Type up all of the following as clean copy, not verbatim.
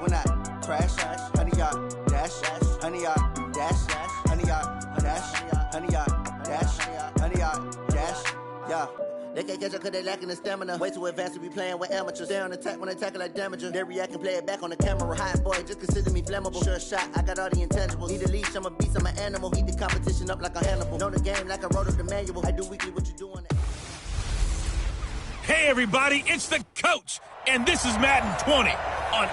will not crash. Honey yard dash, honey yard dash, honey yard dash, honey yard dash, honey yard dash. Yeah. They can't catch up cause they lacking the stamina. Way too advanced to be playing with amateurs. Stay on attack when they tackle like damager. They react and play it back on the camera. Hot boy, just consider me flammable. Sure shot, I got all the intangibles. Need a leash, I'm a beast, I'm an animal. Heat the competition up like a Hannibal. Know the game like I wrote up the manual. I do weekly what you do on it. Hey everybody, it's the coach, and this is Madden 20 on...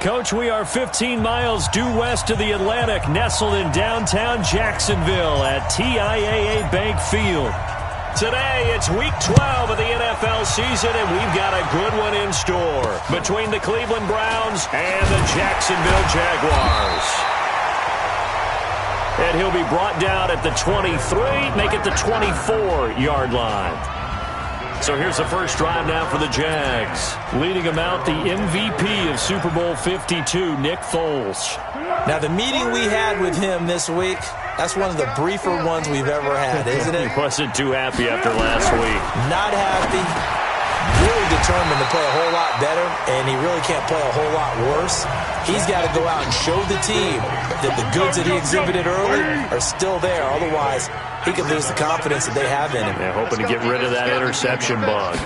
Coach, we are 15 miles due west of the Atlantic, nestled in downtown Jacksonville at TIAA Bank Field. Today, it's Week 12 of the NFL season, and we've got a good one in store between the Cleveland Browns and the Jacksonville Jaguars. And he'll be brought down at the 23, make it the 24-yard line. So here's the first drive now for the Jags. Leading them out, the MVP of Super Bowl 52, Nick Foles. Now, the meeting we had with him this week, that's one of the briefer ones we've ever had, isn't it? He wasn't too happy after last week. Not happy. Really determined to play a whole lot better, and he really can't play a whole lot worse. He's got to go out and show the team that the goods that he exhibited early are still there. Otherwise, he could lose the confidence that they have in him. They're hoping to get rid of that interception bug.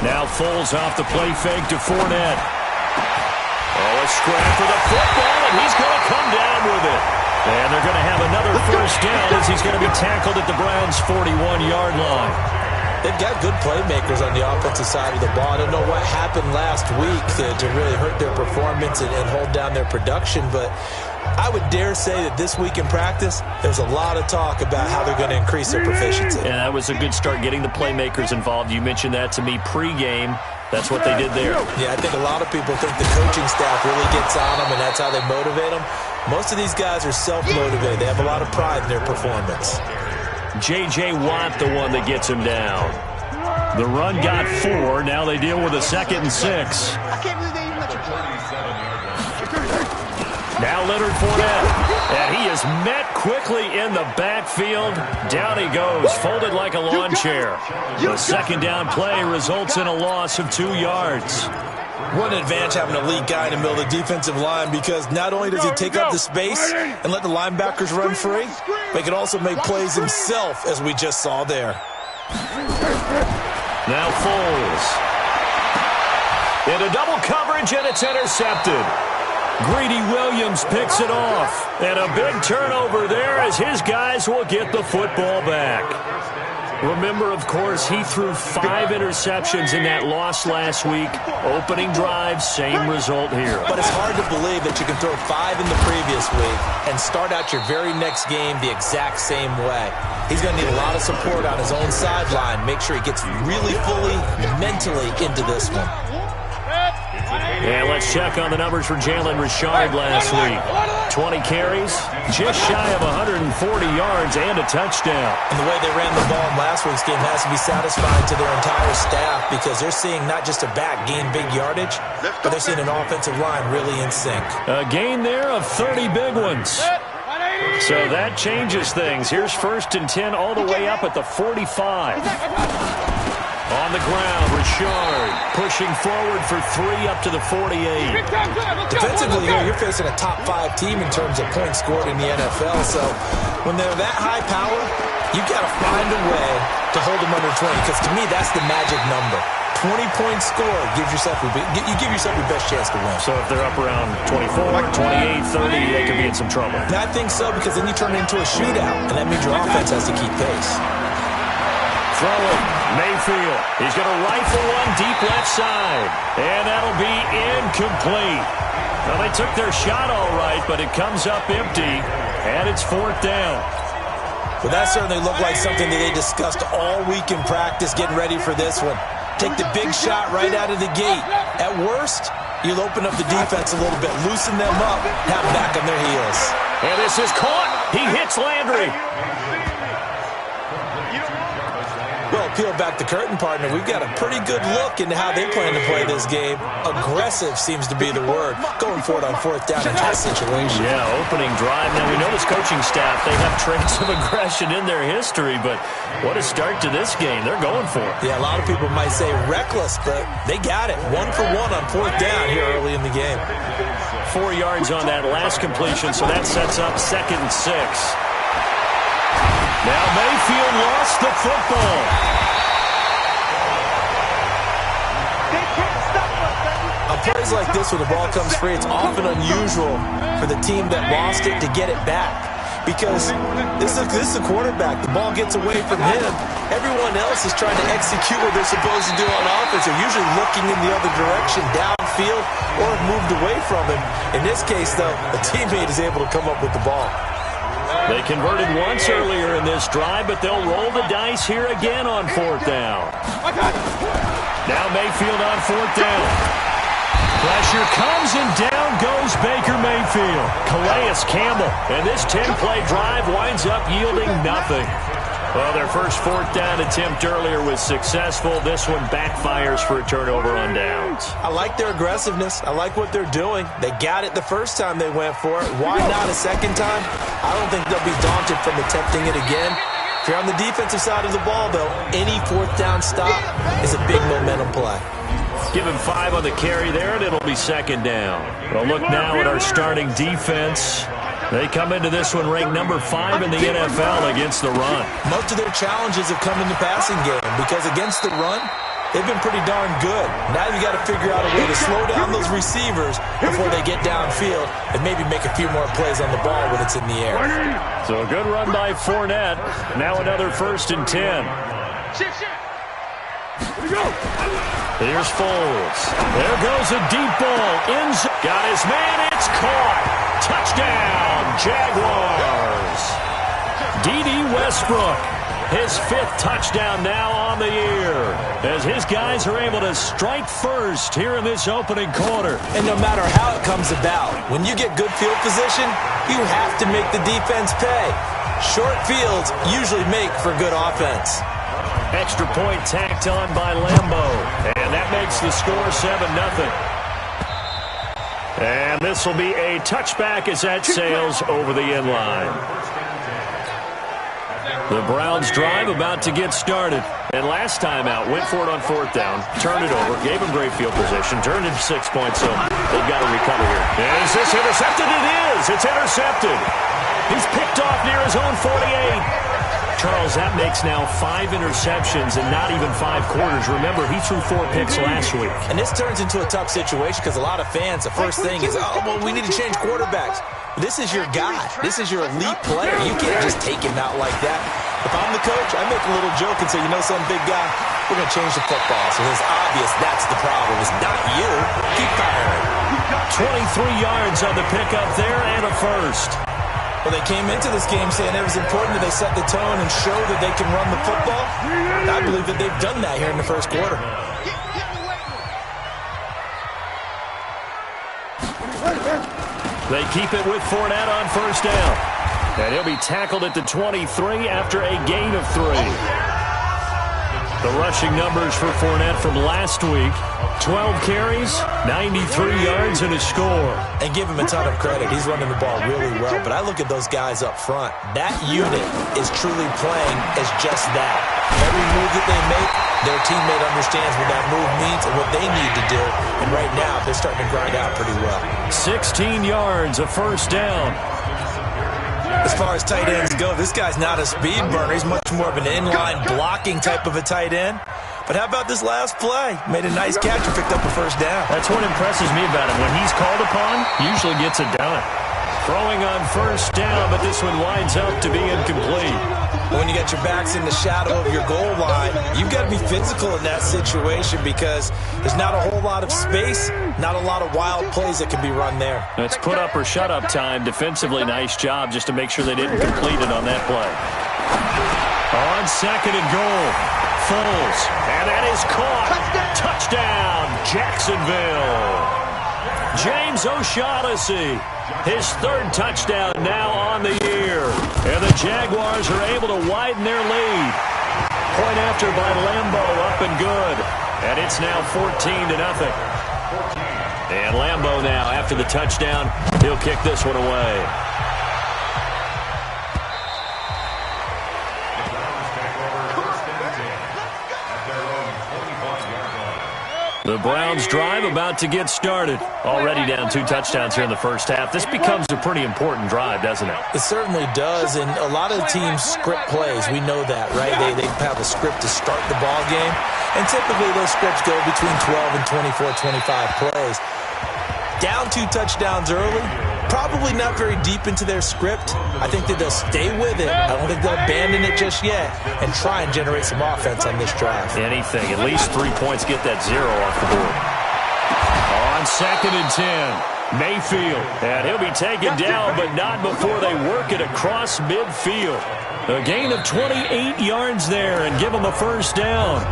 Now Foles off the play fake to Fournette. Oh, a scram for the football, and he's going to come down with it. And they're going to have another first down as he's going to be tackled at the Browns' 41-yard line. They've got good playmakers on the offensive side of the ball. I don't know what happened last week to really hurt their performance and hold down their production, but I would dare say that this week in practice, there's a lot of talk about how they're going to increase their proficiency. Yeah, that was a good start, getting the playmakers involved. You mentioned that to me pregame. That's what they did there. Yeah, I think a lot of people think the coaching staff really gets on them, and that's how they motivate them. Most of these guys are self-motivated. They have a lot of pride in their performance. J.J. Watt, the one that gets him down. The run got 4. Now they deal with a 2nd and 6. Now Leonard Fournette. And he is met quickly in the backfield. Down he goes, folded like a lawn chair. The second down play results in a loss of 2 yards. What an advantage having an elite guy in the middle of the defensive line, because not only does he take up the space and let the linebackers run free, but he can also make plays himself, as we just saw there. Now Foles. Into double coverage, and it's intercepted. Greedy Williams picks it off. And a big turnover there as his guys will get the football back. Remember, of course, he threw 5 interceptions in that loss last week. Opening drive, same result here. But it's hard to believe that you can throw 5 in the previous week and start out your very next game the exact same way. He's going to need a lot of support on his own sideline. Make sure he gets really fully mentally into this one. And let's check on the numbers for Jalen Richard last week. 20 carries, just shy of 140 yards and a touchdown. And the way they ran the ball in last week's game has to be satisfying to their entire staff, because they're seeing not just a back gain big yardage, but they're seeing an offensive line really in sync. A gain there of 30 big ones. So that changes things. Here's 1st and 10 all the way up at the 45. On the ground, Richard pushing forward for 3 up to the 48. Defensively here, you're facing a top 5 team in terms of points scored in the NFL. So when they're that high power, you've got to find a way to hold them under 20, because to me, that's the magic number. 20 points scored, you give yourself your best chance to win. So if they're up around 24, 28, 30, they could be in some trouble. And I think so, because then you turn it into a shootout, and that means your offense has to keep pace. Throwing, Mayfield. He's going to rifle one deep left side. And that'll be incomplete. Well, they took their shot all right, but it comes up empty, and it's 4th down. Well, that certainly looked like something that they discussed all week in practice, getting ready for this one. Take the big shot right out of the gate. At worst, you'll open up the defense a little bit, loosen them up, have them back on their heels. And this is caught. He hits Landry. Well, peel back the curtain, partner. We've got a pretty good look into how they plan to play this game. Aggressive seems to be the word. Going for it on 4th down in that situation. Yeah, opening drive. Now, we know this coaching staff, they have traits of aggression in their history, but what a start to this game. They're going for it. Yeah, a lot of people might say reckless, but they got it. 1 for 1 on 4th down here early early in the game. 4 yards on that last completion, so that sets up 2nd and 6. Now Mayfield lost the football. On plays like this, when the ball comes free, it's often unusual for the team that lost it to get it back. Because this is a quarterback. The ball gets away from him. Everyone else is trying to execute what they're supposed to do on offense. They're usually looking in the other direction, downfield, or have moved away from him. In this case, though, a teammate is able to come up with the ball. They converted once earlier in this drive, but they'll roll the dice here again on 4th down. Now Mayfield on 4th down. Pressure comes, and down goes Baker Mayfield. Calais Campbell. And this 10-play drive winds up yielding nothing. Well, their first 4th down attempt earlier was successful. This one backfires for a turnover on downs. I like their aggressiveness. I like what they're doing. They got it the first time they went for it. Why not a second time? I don't think they'll be daunted from attempting it again. If you're on the defensive side of the ball, though, any 4th down stop is a big momentum play. Give him 5 on the carry there, and it'll be 2nd down. Well, look now at our starting defense. They come into this one ranked number 5 in the NFL against the run. Most of their challenges have come in the passing game because against the run, they've been pretty darn good. Now you got to figure out a way to slow down those receivers before they get downfield and maybe make a few more plays on the ball when it's in the air. So a good run by Fournette. Now another 1st and 10. Here's Foles. There goes a deep ball. Got his man. It's caught. Touchdown, Jaguars. D.D. Westbrook, his 5th touchdown now on the year, as his guys are able to strike first here in this opening quarter. And no matter how it comes about, when you get good field position, you have to make the defense pay. Short fields usually make for good offense. Extra point tacked on by Lambo, and that makes the score 7-0. And this will be a touchback as that sails over the end line. The Browns drive about to get started. And last time out, went for it on 4th down, turned it over, gave him great field position, turned it 6 points, so they've got to recover here. Is this intercepted? It is. It's intercepted. He's picked off near his own 48. Charles, that makes now 5 interceptions and not even 5 quarters. Remember, he threw 4 picks last week. And this turns into a tough situation because a lot of fans, the first thing is, oh, well, we need to change quarterbacks. This is your guy. This is your elite player. You can't just take him out like that. If I'm the coach, I make a little joke and say, you know some big guy, we're going to change the football. So it's obvious that's the problem. It's not you. Keep firing. 23 yards on the pickup there and a 1st. Well, they came into this game saying it was important that they set the tone and show that they can run the football. I believe that they've done that here in the first quarter. They keep it with Fournette on 1st down. And he'll be tackled at the 23 after a gain of 3. The rushing numbers for Fournette from last week, 12 carries, 93 yards, and a score. And give him a ton of credit. He's running the ball really well. But I look at those guys up front. That unit is truly playing as just that. Every move that they make, their teammate understands what that move means and what they need to do. And right now, they're starting to grind out pretty well. 16 yards, a 1st down. As far as tight ends go, this guy's not a speed burner. He's much more of an inline blocking type of a tight end. But how about this last play? Made a nice catch and picked up a 1st down. That's what impresses me about him. When he's called upon, usually gets it done. Throwing on 1st down, but this one winds up to be incomplete. When you got your backs in the shadow of your goal line, you've got to be physical in that situation because there's not a whole lot of space, not a lot of wild plays that can be run there. It's put up or shut up time. Defensively, nice job just to make sure they didn't complete it on that play. On 2nd and goal, Foles, and that is caught. Touchdown, Jacksonville. James O'Shaughnessy, his 3rd touchdown now on the year. And the Jaguars are able to widen their lead. Point after by Lambo, up and good. And it's now 14-0. And Lambo now, after the touchdown, he'll kick this one away. The Browns drive about to get started. Already down 2 touchdowns here in the first half. This becomes a pretty important drive, doesn't it? It certainly does, and a lot of the teams script plays. We know that, right? They have a script to start the ball game, and typically those scripts go between 12 and 24, 25 plays. Down 2 touchdowns early, probably not very deep into their script. I think that they'll stay with it. I don't think they'll abandon it just yet and try and generate some offense on this drive. Anything. At least 3 points, get that 0 off the board. On 2nd and 10, Mayfield. And he'll be taken down, but not before they work it across midfield. A gain of 28 yards there and give him a first down.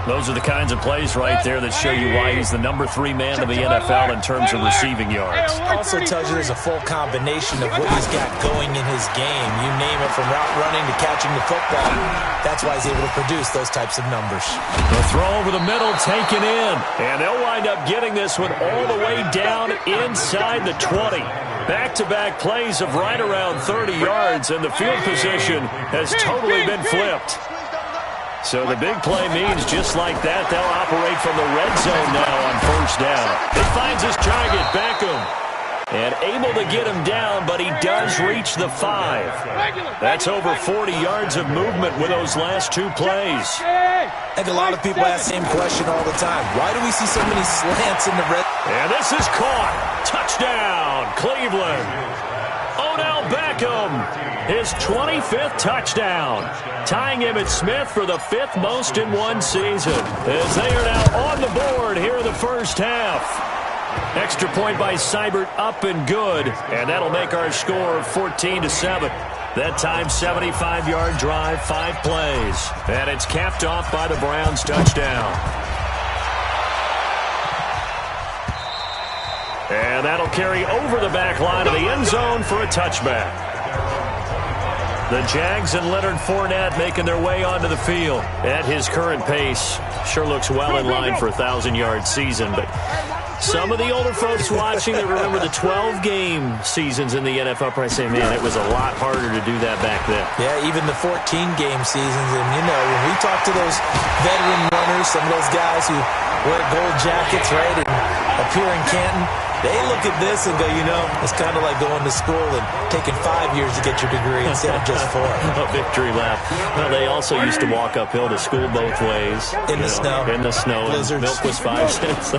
Those are the kinds of plays right there that show you why he's the number 3 man of the NFL in terms of receiving yards. Also tells you there's a full combination of what he's got going in his game. You name it, from route running to catching the football. That's why he's able to produce those types of numbers. The throw over the middle taken in. And they'll wind up getting this one all the way down inside the 20. Back-to-back plays of right around 30 yards, and the field position has totally been flipped. So the big play means just like that, they'll operate from the red zone now on first down. He finds his target, Beckham, and able to get him down, but he does reach the 5. That's over 40 yards of movement with those last 2 plays. I think a lot of people ask the same question all the time. Why do we see so many slants in the red? And this is caught. Touchdown, Cleveland. Odell Beckham, his 25th touchdown, tying him at Smith for the 5th most in one season, as they are now on the board here in the first half. Extra point by Seibert, up and good, and that'll make our score 14-7. That time, 75-yard drive, 5 plays, and it's capped off by the Browns' touchdown. And that'll carry over the back line of the end zone for a touchback. The Jags and Leonard Fournette making their way onto the field. At his current pace, sure looks well in line for a 1,000-yard season. But some of the older folks watching that remember the 12-game seasons in the NFL probably say, man, it was a lot harder to do that back then. Yeah, even the 14-game seasons. And, you know, when we talk to those veteran runners, some of those guys who wear gold jackets, right, and appear in Canton, they look at this and go, you know, it's kind of like going to school and taking 5 years to get your degree instead of just 4. A victory lap. Well, they also used to walk uphill to school both ways. In the snow. In the snow. Blizzards. Milk was 5 cents.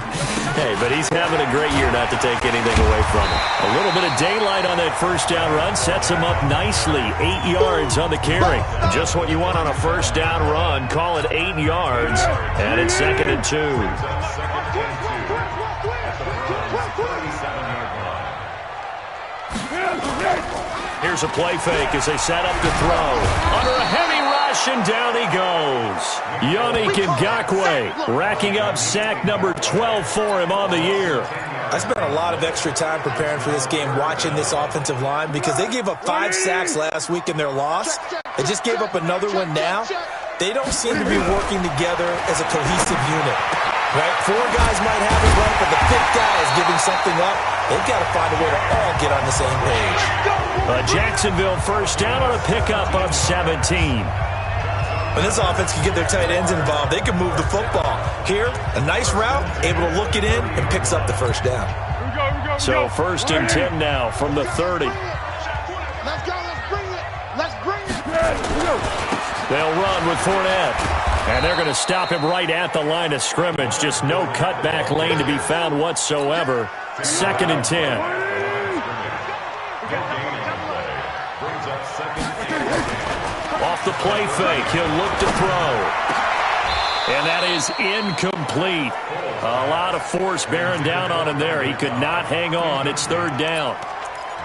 Hey, but he's having a great year not to take anything away from him. A little bit of daylight on that first down run sets him up nicely. 8 yards on the carry. Just what you want on a first down run. Call it 8 yards. And it's 2nd and 2. Here's a play fake as they set up to throw. Under a heavy rush, and down he goes. Yannick Ngakoue racking up sack number 12 for him on the year. I spent a lot of extra time preparing for this game, watching this offensive line, because they gave up 5 sacks last week in their loss. They just gave up another one now. They don't seem to be working together as a cohesive unit. Right? 4 guys might have it right, but the 5th guy is giving something up. They've got to find a way to all get on the same page. Jacksonville first down on a pickup of 17. When this offense can get their tight ends involved, they can move the football. Here, a nice route, able to look it in, and picks up the first down. So 1st and 10 now from the 30. Let's go, let's bring it. Let's bring it. They'll run with Fournette. And they're going to stop him right at the line of scrimmage. Just no cutback lane to be found whatsoever. 2nd and 10. Off the play fake, he'll look to throw. And that is incomplete. A lot of force bearing down on him there. He could not hang on. It's 3rd down.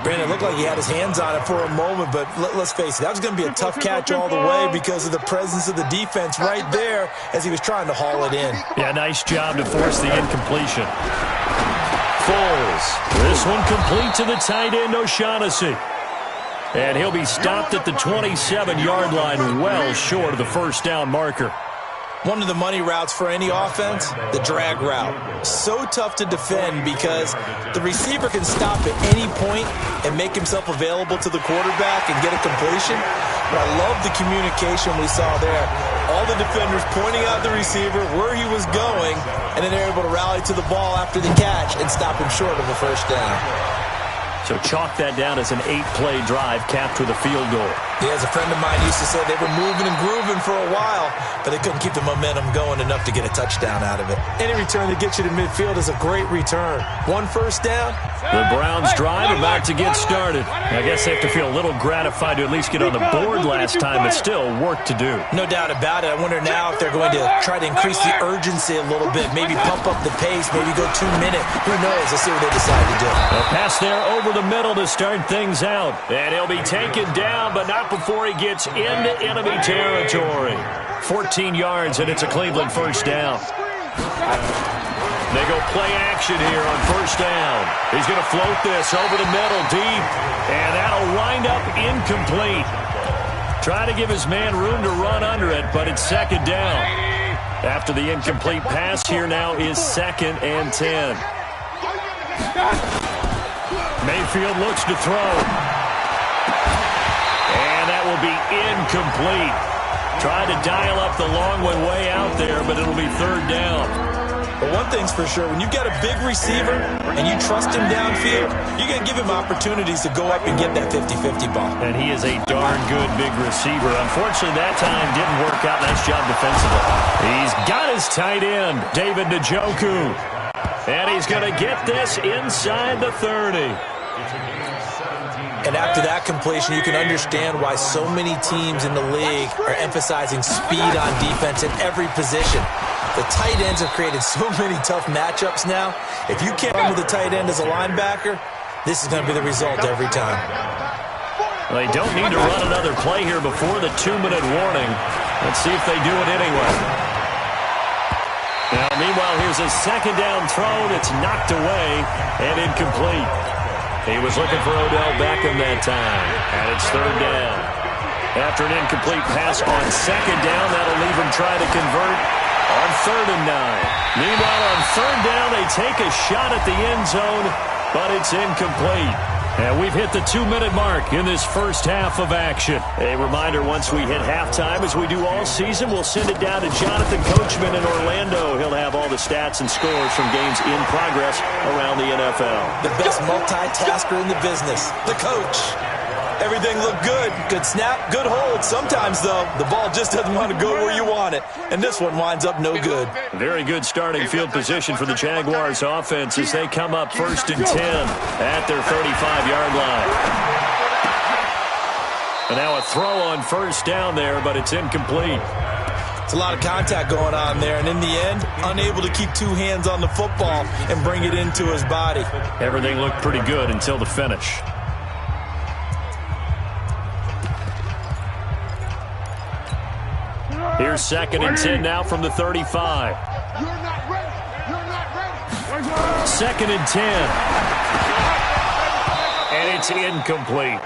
Brandon, it looked like he had his hands on it for a moment, but let's face it, that was going to be a tough catch all the way because of the presence of the defense right there as he was trying to haul it in. Yeah, nice job to force the incompletion. Foles. This one complete to the tight end, O'Shaughnessy. And he'll be stopped at the 27-yard line, well short of the first down marker. One of the money routes for any offense, the drag route. So tough to defend because the receiver can stop at any point and make himself available to the quarterback and get a completion. But I love the communication we saw there. all the defenders pointing out the receiver, where he was going, and then they're able to rally to the ball after the catch and stop him short of a first down. So chalk that down as an 8-play drive capped with a field goal. Yeah, as a friend of mine used to say, they were moving and grooving for a while, but they couldn't keep the momentum going enough to get a touchdown out of it. Any return that gets you to midfield is a great return. One first down. The Browns drive about to get started. I guess they have to feel a little gratified to at least get on the board last time, but still work to do. No doubt about it. I wonder now if they're going to try to increase the urgency a little bit, maybe pump up the pace, maybe go 2 minutes. Who knows? Let's see what they decide to do. A pass there over the middle to start things out. And he'll be taken down, but not before he gets into enemy territory. 14 yards, and it's a Cleveland first down. They go play action here on first down. He's going to float this over the middle deep, and that'll wind up incomplete. Try to give his man room to run under it, but it's second down. After the incomplete pass, here now is 2nd and 10. Mayfield looks to throw. And that will be incomplete. Tried to dial up the long one way out there, but it'll be third down. But one thing's for sure, when you've got a big receiver and you trust him downfield, you're going to give him opportunities to go up and get that 50-50 ball. And he is a darn good big receiver. Unfortunately, that time didn't work out. Nice job defensively. He's got his tight end, David Njoku. And he's going to get this inside the 30. And after that completion, you can understand why so many teams in the league are emphasizing speed on defense in every position. The tight ends have created so many tough matchups now. If you can't run with a tight end as a linebacker, this is going to be the result every time. Well, they don't need to run another play here before the 2-minute warning. Let's see if they do it anyway. Now, meanwhile, here's a second down throw that's knocked away and incomplete. He was looking for Odell Beckham that time, and it's third down. After an incomplete pass on second down, that'll leave him trying to convert on 3rd and 9. Meanwhile, on third down, they take a shot at the end zone, but it's incomplete. And we've hit the 2-minute mark in this first half of action. A reminder, once we hit halftime, as we do all season, we'll send it down to Jonathan Coachman in Orlando. He'll have all the stats and scores from games in progress around the NFL. The best multitasker in the business, the coach. Everything looked good. Good snap, good hold. Sometimes, though, the ball just doesn't want to go where you want it. And this one winds up no good. Very good starting field position for the Jaguars offense as they come up 1st and 10 at their 35-yard line. And now a throw on first down there, but it's incomplete. It's a lot of contact going on there, and in the end, unable to keep 2 hands on the football and bring it into his body. Everything looked pretty good until the finish. Here's 2nd and 10 now from the 35. You're not ready. You're not ready. 2nd and 10. And it's incomplete.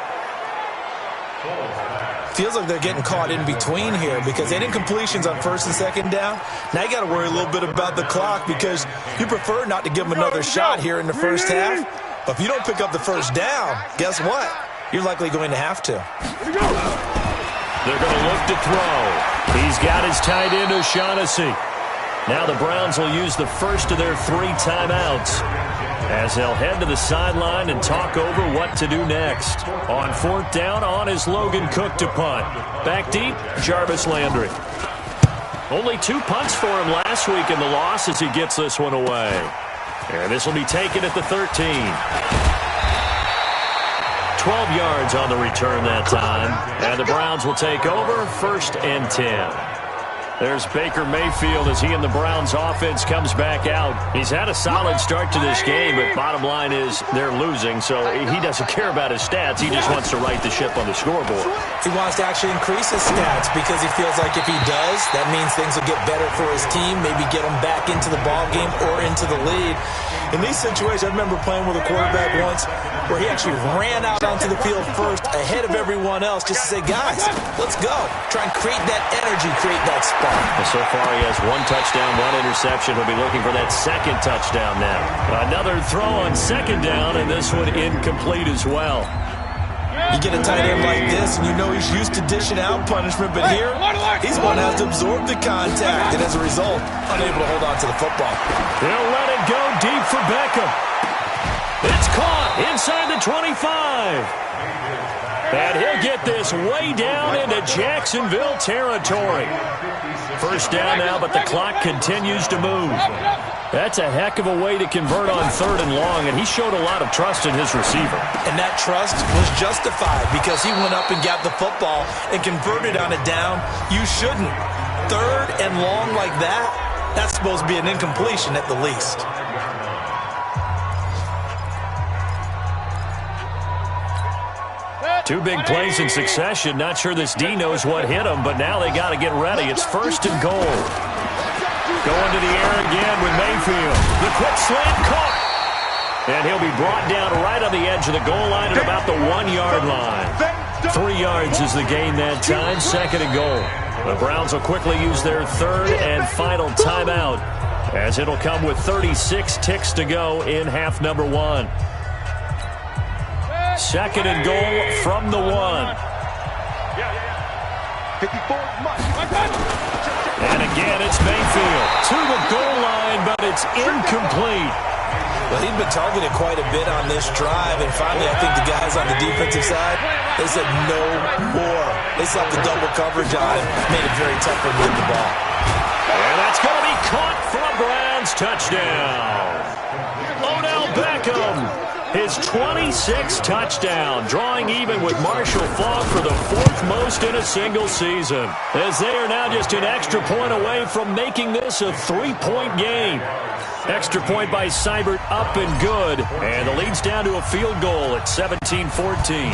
Feels like they're getting caught in between here because any incompletions on 1st and 2nd down, now you got to worry a little bit about the clock because you prefer not to give them another shot here in the first half. But if you don't pick up the first down, guess what? You're likely going to have to. They're going to look to throw. He's got his tight end, O'Shaughnessy. Now the Browns will use the first of their 3 timeouts as they'll head to the sideline and talk over what to do next. On 4th down, on is Logan Cook to punt. Back deep, Jarvis Landry. Only 2 punts for him last week in the loss as he gets this one away. And this will be taken at the 13. 12 yards on the return that time. And the Browns will take over 1st and 10. There's Baker Mayfield as he and the Browns offense comes back out. He's had a solid start to this game, but bottom line is they're losing, so he doesn't care about his stats. He just wants to right the ship on the scoreboard. He wants to actually increase his stats because he feels like if he does, that means things will get better for his team, maybe get him back into the ball game or into the lead. In these situations, I remember playing with a quarterback once where he actually ran out onto the field first ahead of everyone else just to say, guys, let's go. Try and create that energy, create that spark. Well, so far he has 1 touchdown, 1 interception. He'll be looking for that 2nd touchdown now. Another throw on 2nd down, and this one incomplete as well. You get a tight end like this, and you know he's used to dishing out punishment, but here, he's the one who has to absorb the contact, and as a result, unable to hold on to the football. He'll let it go deep for Beckham. It's caught inside the 25. And he'll get this way down into Jacksonville territory. First down now, but the clock continues to move. That's a heck of a way to convert on 3rd and long, and he showed a lot of trust in his receiver. And that trust was justified because he went up and got the football and converted on a down. You shouldn't. 3rd and long like that, that's supposed to be an incompletion at the least. Two big plays in succession. Not sure this D knows what hit him, but now they got to get ready. It's 1st and goal. Going to the air again with Mayfield. The quick slant caught. And he'll be brought down right on the edge of the goal line at about the 1-yard line. 3 yards is the gain that time. 2nd and goal. The Browns will quickly use their 3rd and final timeout, as it'll come with 36 ticks to go in half number 1. 2nd and goal from the 1. And again, it's Mayfield to the goal line, but it's incomplete. Well, he'd been targeted quite a bit on this drive, and finally I think the guys on the defensive side, they said no more. They slapped the double coverage on him, made it very tough for him to get the ball. And that's going to be caught for a Browns touchdown. Odell Beckham, his 26th touchdown, drawing even with Marshall Faulk for the 4th most in a single season, as they are now just an extra point away from making this a 3-point game. Extra point by Seibert, up and good, and the lead's down to a field goal at 17-14.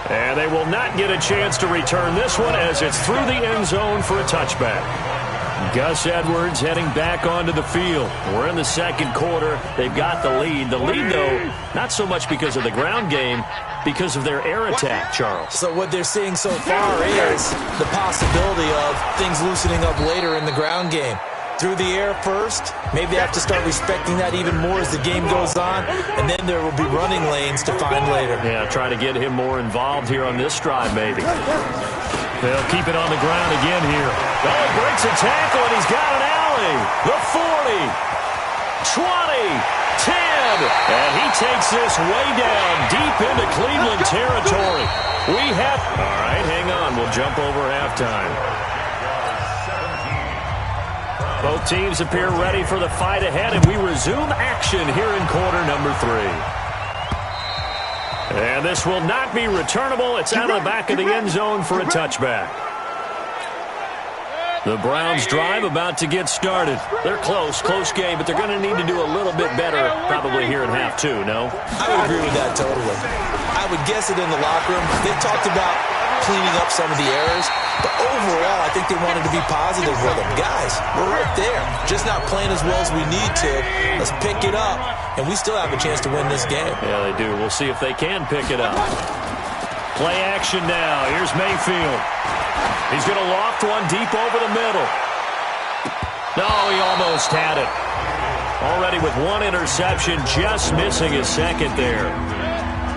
And they will not get a chance to return this one, as it's through the end zone for a touchback. Gus Edwards heading back onto the field. We're in the 2nd quarter. They've got the lead. The lead, though, not so much because of the ground game, because of their air attack, Charles. So what they're seeing so far is the possibility of things loosening up later in the ground game. Through the air first, maybe they have to start respecting that even more as the game goes on, and then there will be running lanes to find later. Yeah, try to get him more involved here on this drive, maybe. They'll keep it on the ground again here. Oh, he breaks a tackle, and he's got an alley. The 40, 20, 10, and he takes this way down deep into Cleveland territory. All right, hang on. We'll jump over halftime. Both teams appear ready for the fight ahead, and we resume action here in quarter number 3. And this will not be returnable. It's out of the back of the end zone for a touchback. The Browns drive about to get started. They're close game, but they're going to need to do a little bit better probably here in half 2, no? I would agree with that totally. I would guess it in the locker room. They talked about cleaning up some of the errors, but overall, I think they wanted to be positive with them. Guys, we're right there. Just not playing as well as we need to. Let's pick it up, and we still have a chance to win this game. Yeah, they do. We'll see if they can pick it up. Play action now. Here's Mayfield. He's going to loft one deep over the middle. No, he almost had it. Already with 1 interception, just missing his 2nd there.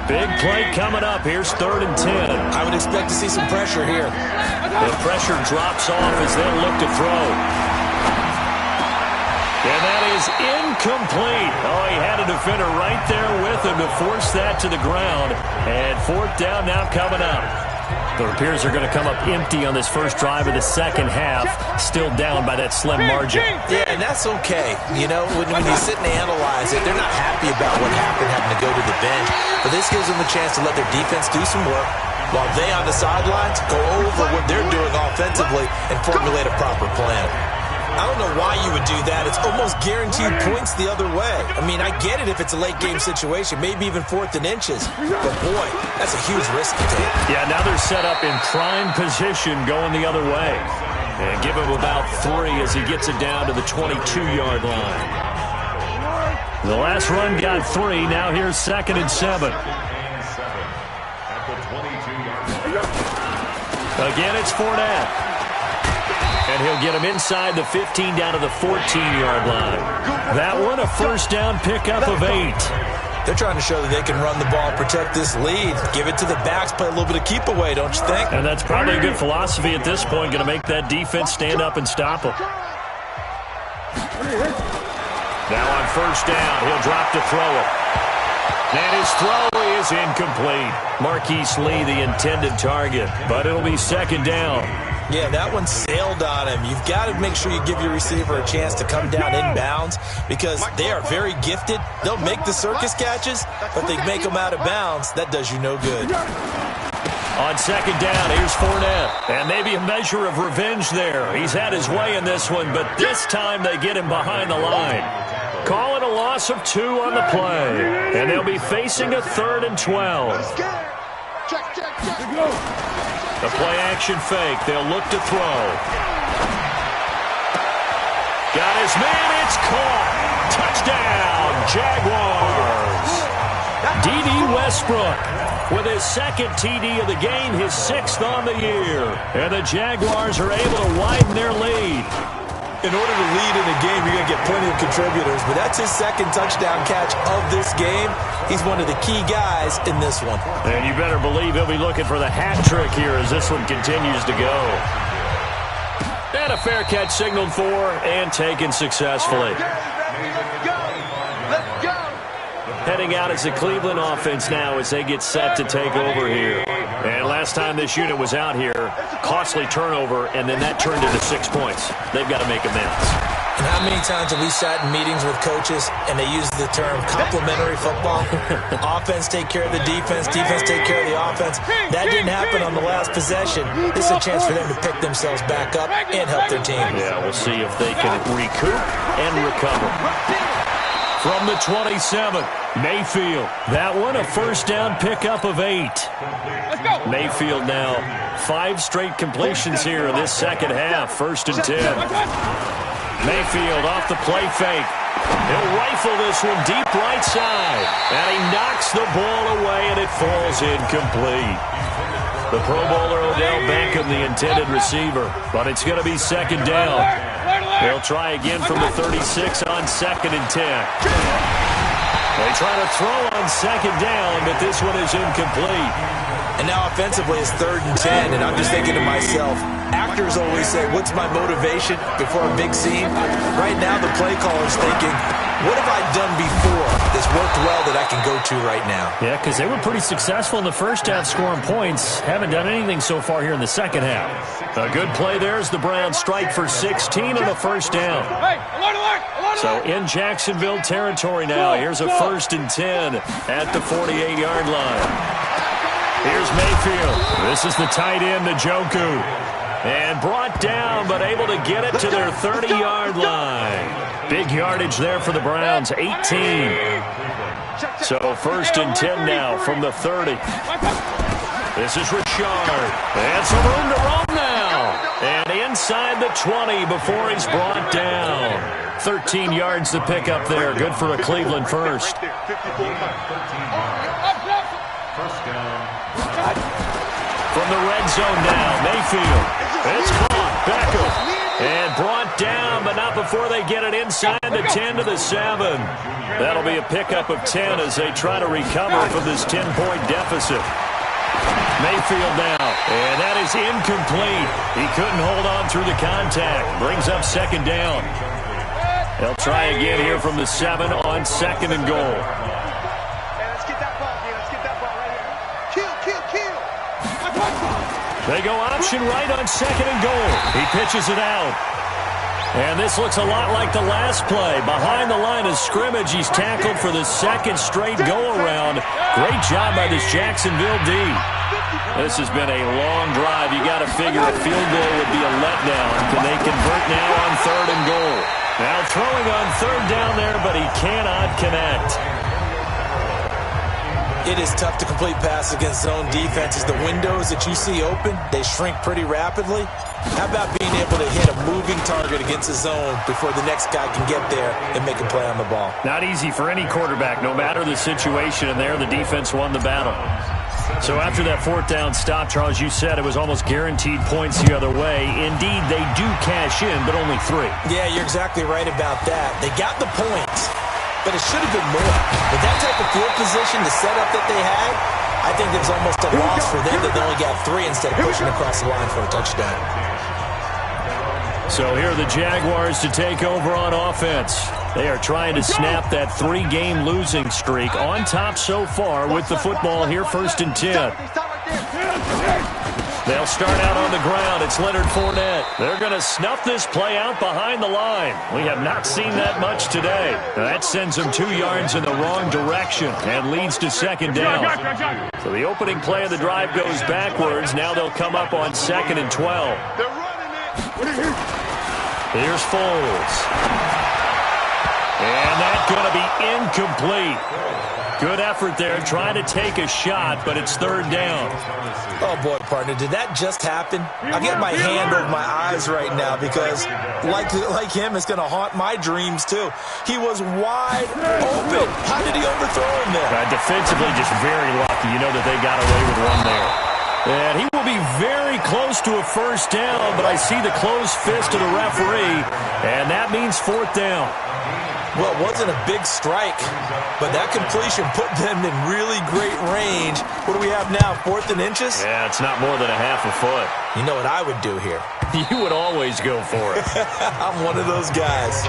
Big play coming up. Here's 3rd and 10. I would expect to see some pressure here. The pressure drops off as they'll look to throw. And that is incomplete. Oh, he had a defender right there with him to force that to the ground. And 4th down now coming up. The Rapiers are going to come up empty on this first drive of the second half, still down by that slim margin. Yeah, and that's okay. You know, when you sit and analyze it, they're not happy about what happened having to go to the bench. But this gives them a chance to let their defense do some work while they on the sidelines go over what they're doing offensively and formulate a proper plan. I don't know why you would do that. It's almost guaranteed points the other way. I mean, I get it if it's a late game situation, maybe even 4th and inches. But boy, that's a huge risk to take. Yeah, now they're set up in prime position going the other way. And give him about 3 as he gets it down to the 22-yard line. The last run got 3. Now here's 2nd and 7. Again, it's Fournette. And he'll get him inside the 15 down to the 14-yard line. That one, a first down pickup of 8. They're trying to show that they can run the ball, protect this lead, give it to the backs, play a little bit of keep away, don't you think? And that's probably a good philosophy at this point, going to make that defense stand up and stop them. Now on first down, he'll drop to throw it. And his throw is incomplete. Marquise Lee, the intended target, but it'll be second down. Yeah, that one sailed on him. You've got to make sure you give your receiver a chance to come down inbounds because they are very gifted. They'll make the circus catches, but they make them out of bounds. That does you no good. On second down, here's Fournette. And maybe a measure of revenge there. He's had his way in this one, but this time they get him behind the line. Call it a loss of 2 on the play. And they'll be facing a 3rd and 12. The play-action fake. They'll look to throw. Got his man. It's caught. Touchdown, Jaguars. D.D. Westbrook with his 2nd TD of the game, his 6th on the year. And the Jaguars are able to widen their lead. In order to lead in a game, you're going to get plenty of contributors, but that's his 2nd touchdown catch of this game. He's one of the key guys in this one. And you better believe he'll be looking for the hat trick here as this one continues to go. And a fair catch signaled for and taken successfully. Heading out as the Cleveland offense now as they get set to take over here. And last time this unit was out here, costly turnover, and then that turned into 6 points. They've got to make amends. And how many times have we sat in meetings with coaches and they use the term complementary football? Offense take care of the defense, defense take care of the offense. That didn't happen on the last possession. This is a chance for them to pick themselves back up and help their team. Yeah, we'll see if they can recoup and recover. From the 27, Mayfield. That one, a first down pickup of 8. Mayfield now 5 straight completions here in this second half. 1st and 10. Mayfield off the play fake. He'll rifle this one deep right side. And he knocks the ball away, and it falls incomplete. The Pro Bowler Odell Beckham, the intended receiver. But it's going to be second down. They'll try again from the 36 on 2nd and 10. They try to throw on second down, but this one is incomplete. And now offensively it's 3rd and 10, and I'm just thinking to myself, actors always say, what's my motivation before a big scene? Right now the play caller's thinking, what have I done before that's worked well that I can go to right now? Yeah, because they were pretty successful in the first half scoring points. Haven't done anything so far here in the second half. A good play there as the Browns strike for 16 on the first down. So in Jacksonville territory now. Here's a 1st and 10 at the 48-yard line. Here's Mayfield. This is the tight end, Njoku. And brought down, but able to get it to their 30-yard line. Big yardage there for the Browns, 18. So 1st and 10 now from the 30. This is Richard. And some room to roam now. And inside the 20 before he's brought down. 13 yards to pick up there. Good for a Cleveland first. From the red zone now, Mayfield. It's caught. Beckham. And brought down, but not before they get it inside the 10 to the 7. That'll be a pickup of 10 as they try to recover from this 10-point deficit. Mayfield now, and that is incomplete. He couldn't hold on through the contact. Brings up second down. They'll try again here from the 7 on 2nd and goal. They go option right on 2nd and goal. He pitches it out. And this looks a lot like the last play. Behind the line of scrimmage, he's tackled for the 2nd straight go-around. Great job by this Jacksonville D. This has been a long drive. You got to figure a field goal would be a letdown. Can they convert now on 3rd and goal? Now throwing on 3rd down there, but he cannot connect. It is tough to complete passes against zone defenses. The windows that you see open, they shrink pretty rapidly. How about being able to hit a moving target against a zone before the next guy can get there and make a play on the ball? Not easy for any quarterback, no matter the situation, and there the defense won the battle. So after that fourth down stop, Charles, you said it was almost guaranteed points the other way. Indeed, they do cash in, but only 3. Yeah, you're exactly right about that. They got the points, but it should have been more. With that type of field position, the setup that they had, I think it was almost a loss for them that they only got 3 instead of pushing across the line for a touchdown. So here are the Jaguars to take over on offense. They are trying to snap that 3-game losing streak. On top so far with the football here, 1st and 10. They'll start out on the ground. It's Leonard Fournette. They're going to snuff this play out behind the line. We have not seen that much today. Now that sends them 2 yards in the wrong direction and leads to 2nd down. So the opening play of the drive goes backwards. Now they'll come up on 2nd and 12. Here's Foles. And that's going to be incomplete. Good effort there, trying to take a shot, but it's 3rd down. Oh, boy, partner, did that just happen? I get my hand over my eyes right now because, like him, it's going to haunt my dreams, too. He was wide open. How did he overthrow him there? Defensively, just very lucky. You know that they got away with one there. And he will be very close to a 1st down, but I see the closed fist of the referee, and that means 4th down. Well, it wasn't a big strike, but that completion put them in really great range. What do we have now, 4th and inches? Yeah, it's not more than a half a foot. You know what I would do here? You would always go for it. I'm one of those guys.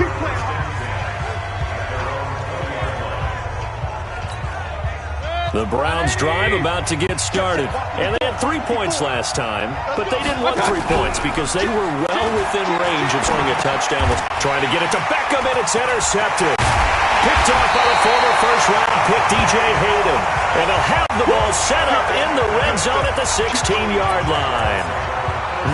The Browns drive about to get started. And they had 3 points last time, but they didn't want 3 points because they were well within range of scoring a touchdown. Trying to get it to Beckham, and it's intercepted. Picked off by the former first-round pick, DJ Hayden. And they'll have the ball set up in the red zone at the 16-yard line.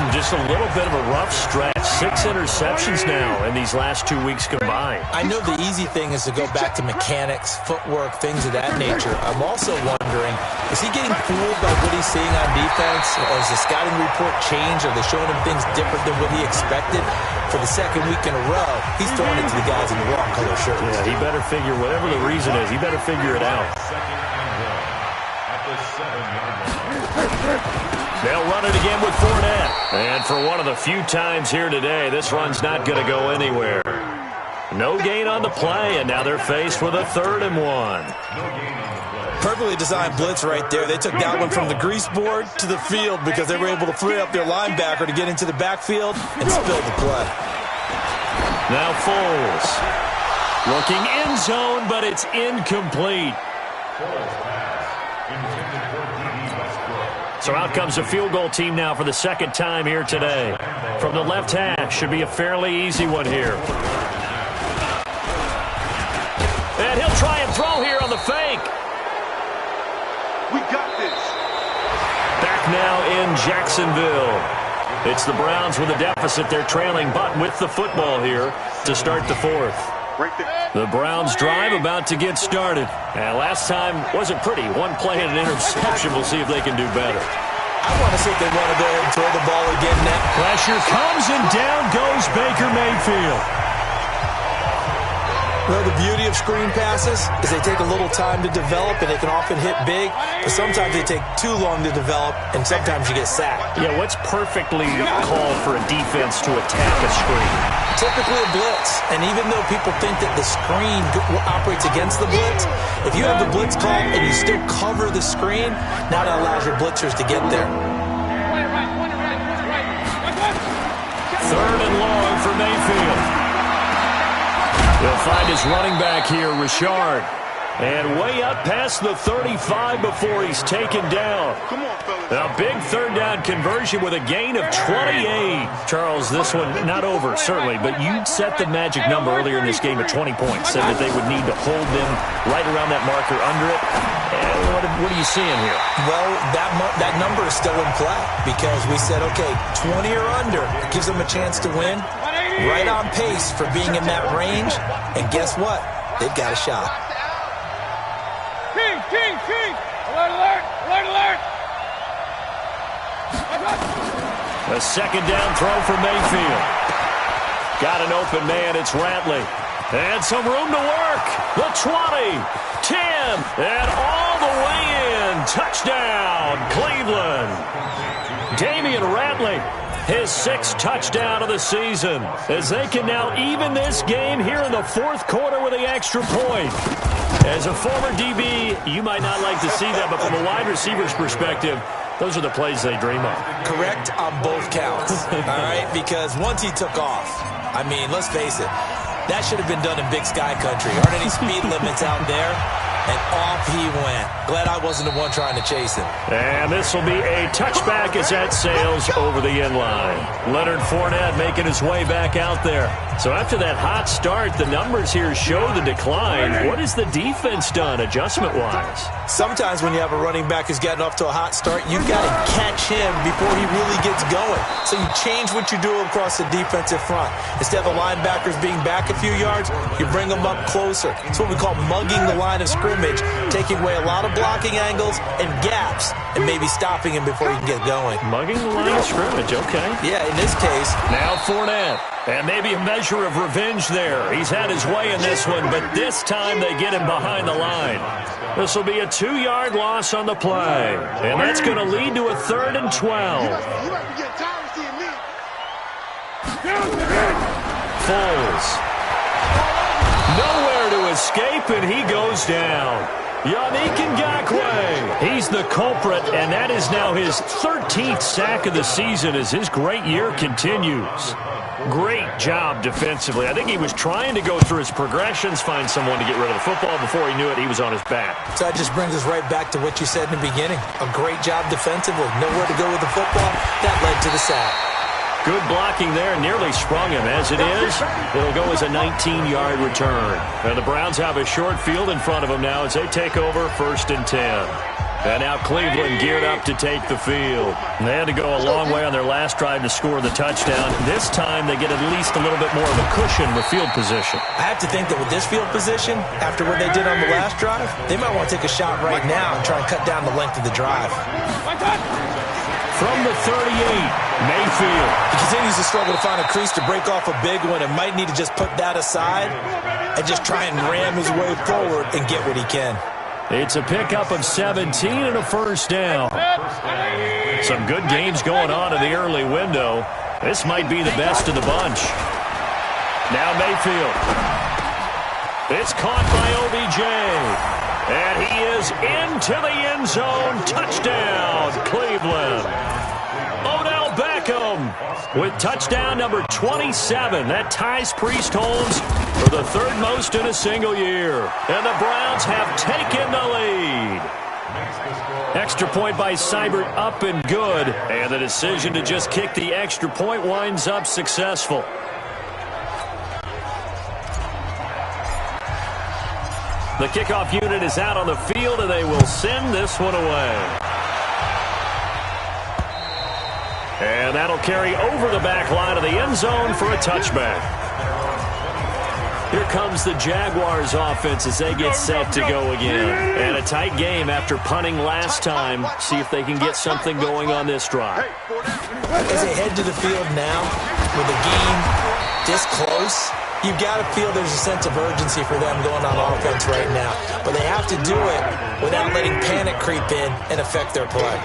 Just a little bit of a rough stretch. 6 interceptions now in these last 2 weeks combined. I know the easy thing is to go back to mechanics, footwork, things of that nature. I'm also wondering, is he getting fooled by what he's seeing on defense? Or has the scouting report changed? Are they showing him things different than what he expected? For the 2nd week in a row, he's throwing it to the guys in the wrong color shirts. Yeah, he better figure, whatever the reason is, he better figure it out. They'll run it again with Fournette. And for one of the few times here today, this run's not going to go anywhere. No gain on the play, and now they're faced with a 3rd and 1. Perfectly designed blitz right there. They took that one from the grease board to the field because they were able to free up their linebacker to get into the backfield and spill the play. Now Foles. Looking end zone, but it's incomplete. So out comes a field goal team now for the 2nd time here today. From the left hash, should be a fairly easy one here. And he'll try and throw here on the fake. We got this. Back now in Jacksonville. It's the Browns with a deficit. They're trailing, but with the football here to start the 4th. The Browns drive about to get started. And last time wasn't pretty. One play and an interception. We'll see if they can do better. I want to see if they want to go ahead and throw the ball again now. Pressure comes, and down goes Baker Mayfield. Well, the beauty of screen passes is they take a little time to develop, and they can often hit big, but sometimes they take too long to develop, and sometimes you get sacked. Yeah, what's perfectly called for a defense to attack a screen? Typically a blitz, and even though people think that the screen operates against the blitz, if you have the blitz call and you still cover the screen, now that allows your blitzers to get there. 3rd and long for Mayfield. He'll find his running back here, Richard. And way up past the 35 before he's taken down. A big 3rd down conversion with a gain of 28. Charles, this one not over, certainly, but you set the magic number earlier in this game at 20 points. Said that they would need to hold them right around that marker under it. And what are you seeing here? Well, that number is still in play because we said, okay, 20 or under gives them a chance to win. Right on pace for being in that range. And guess what? They've got a shot. King! Alert! A 2nd down throw for Mayfield. Got an open man. It's Ratley. And some room to work. The 20, 10, and all the way in. Touchdown, Cleveland. Damian Ratley, his 6th touchdown of the season, as they can now even this game here in the 4th quarter with the extra point. As a former DB, you might not like to see that, but from a wide receiver's perspective, those are the plays they dream of. Correct on both counts, all right? Because once he took off, I mean, let's face it, that should have been done in Big Sky Country. Aren't any speed limits out there? And off he went. Glad I wasn't the one trying to chase him. And this will be a touchback as that sails over the end line. Leonard Fournette making his way back out there. So after that hot start, the numbers here show the decline. What has the defense done adjustment-wise? Sometimes when you have a running back who's gotten off to a hot start, you've got to catch him before he really gets going. So you change what you do across the defensive front. Instead of the linebackers being back a few yards, you bring them up closer. It's what we call mugging the line of scrimmage, taking away a lot of blocking angles and gaps and maybe stopping him before he can get going. Mugging the line of scrimmage, okay. Yeah, in this case. Now Fournette. And maybe a measure of revenge there. He's had his way in this one, but this time they get him behind the line. This will be a 2-yard loss on the play. And that's going to lead to a 3rd and 12. Foles. Nowhere to escape, and he goes down. Yannick Ngakoue. He's the culprit, and that is now his 13th sack of the season as his great year continues. Great job defensively. I think he was trying to go through his progressions, find someone to get rid of the football. Before he knew it, he was on his back. So that just brings us right back to what you said in the beginning. A great job defensively. Nowhere to go with the football. That led to the sack. Good blocking there. Nearly sprung him. As it is, it'll go as a 19-yard return. And the Browns have a short field in front of them now as they take over 1st and 10. And now Cleveland geared up to take the field. They had to go a long way on their last drive to score the touchdown. This time they get at least a little bit more of a cushion with field position. I have to think that with this field position, after what they did on the last drive, they might want to take a shot right now and try and cut down the length of the drive. From the 38, Mayfield. He continues to struggle to find a crease to break off a big one and might need to just put that aside and just try and ram his way forward and get what he can. It's a pickup of 17 and a 1st down. Some good games going on in the early window. This might be the best of the bunch. Now Mayfield. It's caught by OBJ. And he is into the end zone. Touchdown, Cleveland. Odell Beckham with touchdown number 27. That ties Priest Holmes for the 3rd most in a single year. And the Browns have taken the lead. Extra point by Seibert up and good. And the decision to just kick the extra point winds up successful. The kickoff unit is out on the field, and they will send this one away. And that'll carry over the back line of the end zone for a touchback. Here comes the Jaguars offense as they get set to go again. And a tight game after punting last time. See if they can get something going on this drive. As they head to the field now, with the game this close, you've got to feel there's a sense of urgency for them going on offense right now. But they have to do it without letting panic creep in and affect their play.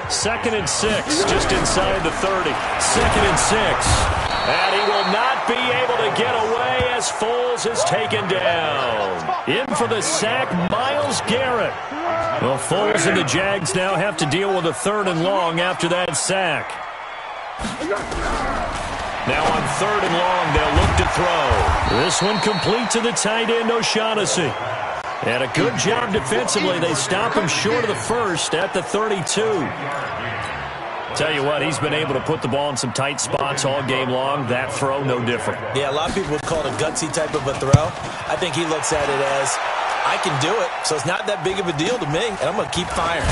2nd and 6, just inside the 30. 2nd and 6. And he will not be able to get away as Foles is taken down. In for the sack, Myles Garrett. Well, Foles and the Jags now have to deal with a 3rd and long after that sack. Now on 3rd and long, they'll look to throw. This one complete to the tight end, O'Shaughnessy. And a good job defensively. They stop him short of the 1st at the 32. Tell you what, he's been able to put the ball in some tight spots all game long. That throw, no different. Yeah, a lot of people would call it a gutsy type of a throw. I think he looks at it as, I can do it, so it's not that big of a deal to me, and I'm going to keep firing.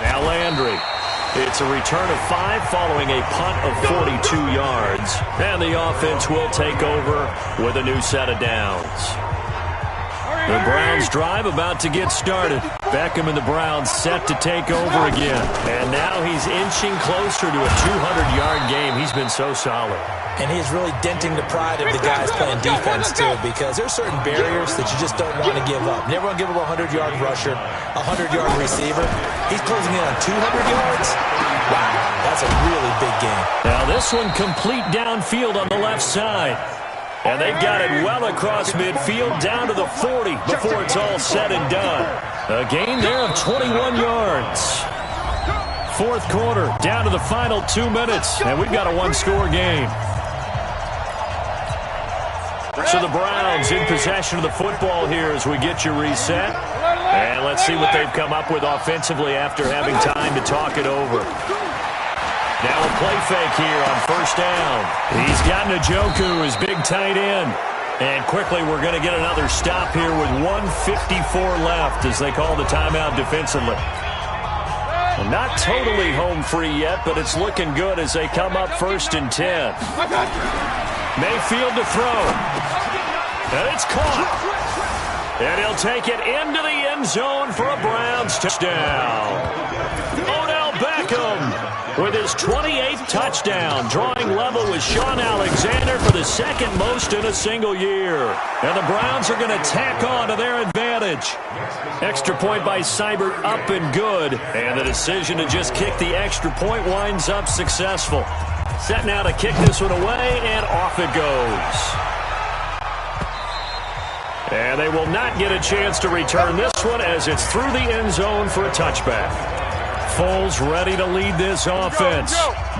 Now Landry. It's a return of 5 following a punt of 42 yards. And the offense will take over with a new set of downs. The Browns drive about to get started. Beckham and the Browns set to take over again. And now he's inching closer to a 200-yard game. He's been so solid. And he's really denting the pride of the guys playing defense, too, because there's certain barriers that you just don't want to give up. Never want to give up a 100-yard rusher, a 100-yard receiver. He's closing in on 200 yards. Wow, that's a really big game. Now this one complete downfield on the left side. And they've got it well across midfield down to the 40 before it's all said and done. A gain there of 21 yards. Fourth quarter, down to the final 2 minutes, and we've got a one-score game. So the Browns in possession of the football here as we get you reset. And let's see what they've come up with offensively after having time to talk it over. Now a play fake here on first down. He's got Njoku, his big tight end. And quickly we're going to get another stop here with 1:54 left as they call the timeout defensively. Well, not totally home free yet, but it's looking good as they come up 1st and 10. Mayfield to throw. And it's caught. And he'll take it into the end zone for a Browns touchdown. Odell Beckham with his 28th touchdown, drawing level with Shaun Alexander for the second most in a single year. And the Browns are going to tack on to their advantage. Extra point by Seibert up and good. And the decision to just kick the extra point winds up successful. Set now to kick this one away, and off it goes. And they will not get a chance to return this one as it's through the end zone for a touchback. Foles ready to lead this offense.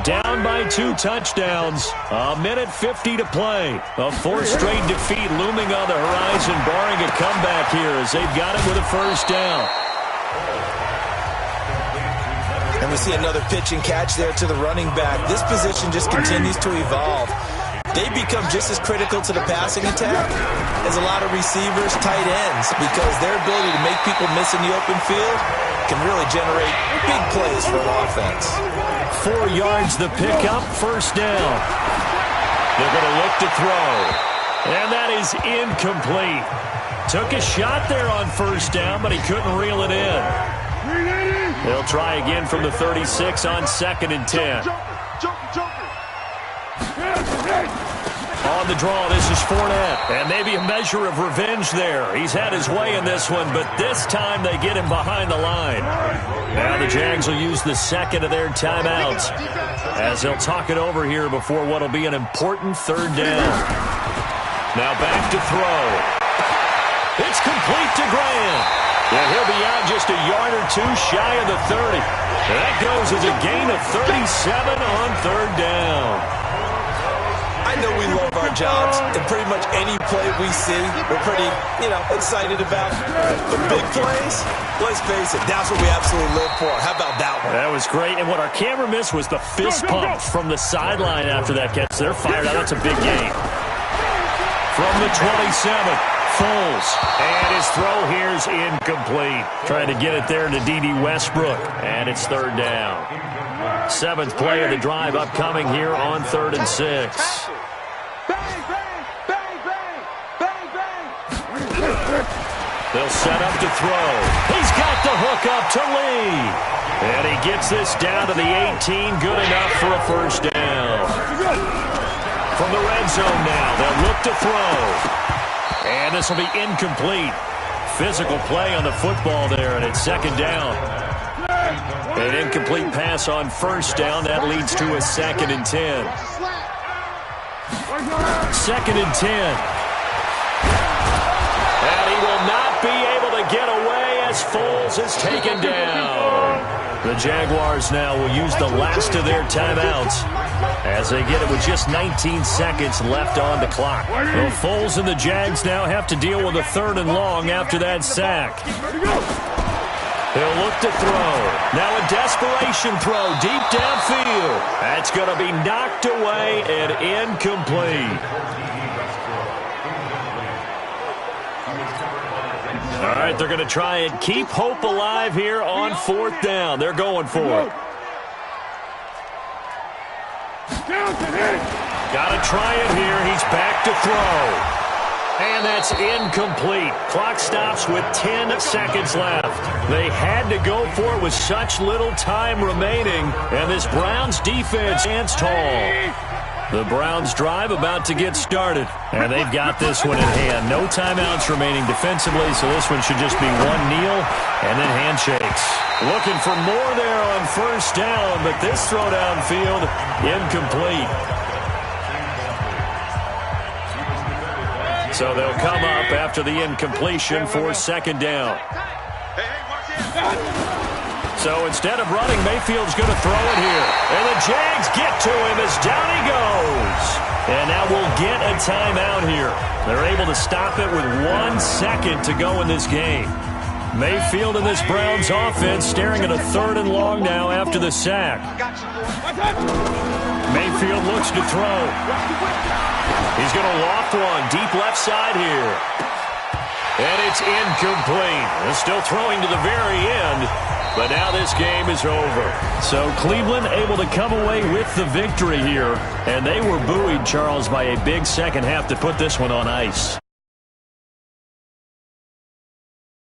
Down by 2 touchdowns. 1:50 to play. A 4th straight defeat looming on the horizon, barring a comeback here as they've got it with a first down. And we see another pitch and catch there to the running back. This position just continues to evolve. They become just as critical to the passing attack as a lot of receivers, tight ends, because their ability to make people miss in the open field can really generate big plays for an offense. 4 yards the pickup, first down. They're going to look to throw. And that is incomplete. Took a shot there on first down, but he couldn't reel it in. They'll try again from the 36 on 2nd and 10. On the draw, this is Fournette. And maybe a measure of revenge there. He's had his way in this one, but this time they get him behind the line. Now the Jags will use the second of their timeouts as they'll talk it over here before what will be an important 3rd down. Now back to throw. It's complete to Graham. And he'll be out just a yard or 2 shy of the 30. That goes as a gain of 37 on 3rd down. I know we love our jobs, and pretty much any play we see, we're pretty, excited about. But big plays, let's face it, that's what we absolutely live for. How about that one? That was great, and what our camera missed was the fist pump from the sideline after that catch. They're fired out. That's a big gain. From the 27, Foles, and his throw here is incomplete. Trying to get it there to D.D. Westbrook, and it's 3rd down. 7th play of the drive upcoming here on 3rd and 6. They'll set up to throw. He's got the hook up to Lee. And he gets this down to the 18. Good enough for a first down. From the red zone now, they'll look to throw. And this will be incomplete. Physical play on the football there, and it's 2nd down. An incomplete pass on first down. That leads to a 2nd and 10. 2nd and 10. And he will not be able to get away as Foles is taken down. The Jaguars now will use the last of their timeouts as they get it with just 19 seconds left on the clock. Well, Foles and the Jags now have to deal with a 3rd and long after that sack. He'll look to throw. Now a desperation throw deep downfield. That's going to be knocked away and incomplete. All right, they're going to try and keep hope alive here on 4th down. They're going for it. Got to try it here. He's back to throw. And that's incomplete. Clock stops with 10 seconds left. They had to go for it with such little time remaining. And this Browns defense stands tall. The Browns drive about to get started. And they've got this one in hand. No timeouts remaining defensively, so this one should just be one kneel and then handshakes. Looking for more there on first down, but this throw downfield incomplete. So they'll come up after the incompletion for second down. So instead of running, Mayfield's going to throw it here. And the Jags get to him as down he goes. And now we'll get a timeout here. They're able to stop it with 1 second to go in this game. Mayfield and this Browns offense staring at a 3rd and long now after the sack. Mayfield looks to throw. He's going to loft one deep left side here. And it's incomplete. They're still throwing to the very end, but now this game is over. So Cleveland able to come away with the victory here, and they were buoyed, Charles, by a big second half to put this one on ice.